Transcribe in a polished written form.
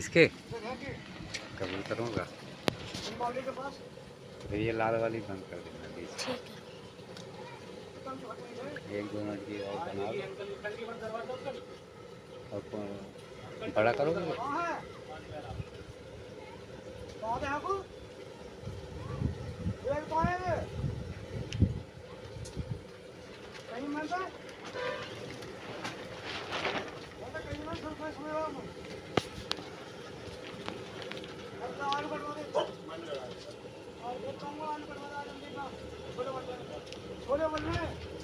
इसके कबूतरों का तो ये लाल वाली बंद कर देना बीच। एक दो मिनट की और बनाओ और बड़ा करोगे। छोले बन रहे हैं।